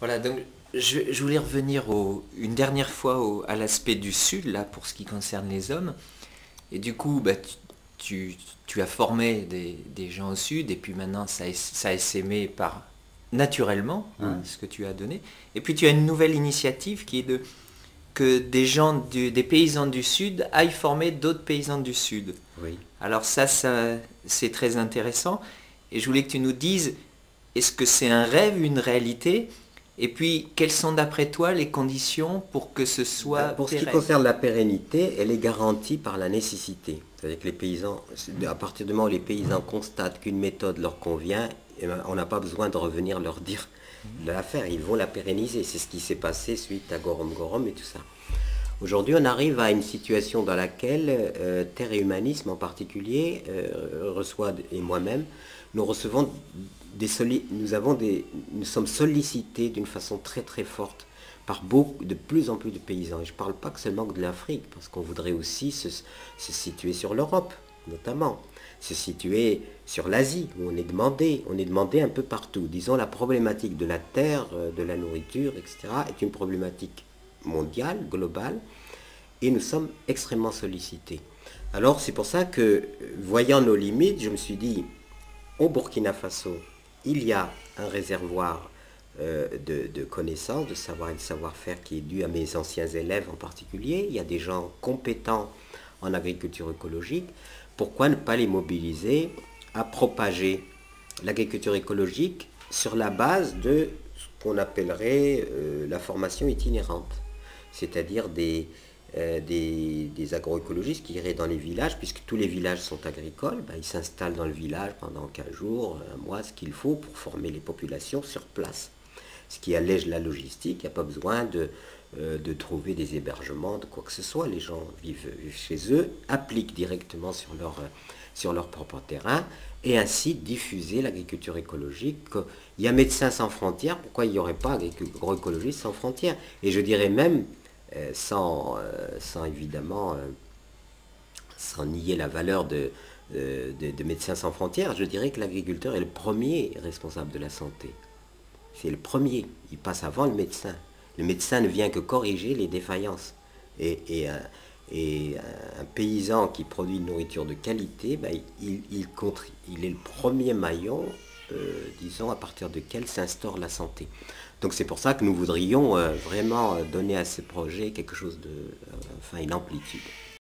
Voilà, donc je voulais revenir une dernière fois à l'aspect du Sud, là, pour ce qui concerne les hommes. Et du coup, bah, tu as formé des gens au Sud, et puis maintenant, ça a essaimé naturellement, hein, ce que tu as donné. Et puis tu as une nouvelle initiative qui est que des gens, des paysans du Sud aillent former d'autres paysans du Sud. Oui. Alors ça c'est très intéressant. Et je voulais que tu nous dises, est-ce que c'est un rêve, une réalité? Et puis, quelles sont d'après toi les conditions pour que ce soit Pour ce qui pérenne? concerne la pérennité, elle est garantie par la nécessité. C'est-à-dire que les paysans, à partir du moment où les paysans constatent qu'une méthode leur convient, eh ben, on n'a pas besoin de revenir leur dire de la faire. Ils vont la pérenniser. C'est ce qui s'est passé suite à Gorom Gorom et tout ça. Aujourd'hui, on arrive à une situation dans laquelle Terre et Humanisme en particulier et moi-même, nous recevons nous sommes sollicités d'une façon très très forte par de plus en plus de paysans. Et je ne parle pas que seulement de l'Afrique, parce qu'on voudrait aussi se situer sur l'Europe, notamment, se situer sur l'Asie, où on est demandé un peu partout. Disons, la problématique de la terre, de la nourriture, etc., est une problématique mondiale, globale, et nous sommes extrêmement sollicités. Alors c'est pour ça que, voyant nos limites, je me suis dit, au Burkina Faso, il y a un réservoir de connaissances, de savoir et de savoir-faire qui est dû à mes anciens élèves en particulier. Il y a des gens compétents en agriculture écologique. Pourquoi ne pas les mobiliser à propager l'agriculture écologique sur la base de ce qu'on appellerait la formation itinérante, c'est-à-dire des agroécologistes qui iraient dans les villages, puisque tous les villages sont agricoles, ben, ils s'installent dans le village pendant 15 jours, un mois, ce qu'il faut pour former les populations sur place. Ce qui allège la logistique, il n'y a pas besoin de trouver des hébergements, de quoi que ce soit. Les gens vivent chez eux, appliquent directement sur leur propre terrain, et ainsi diffuser l'agriculture écologique. Il y a Médecins sans frontières, pourquoi il n'y aurait pas agroécologistes sans frontières? Et je dirais même, sans évidemment, sans nier la valeur de Médecins sans frontières, je dirais que l'agriculteur est le premier responsable de la santé. C'est le premier, il passe avant le médecin. Le médecin ne vient que corriger les défaillances. Et un paysan qui produit une nourriture de qualité, ben, il est le premier maillon, disons, à partir duquel s'instaure la santé. Donc c'est pour ça que nous voudrions vraiment donner à ce projet quelque chose de, enfin une amplitude.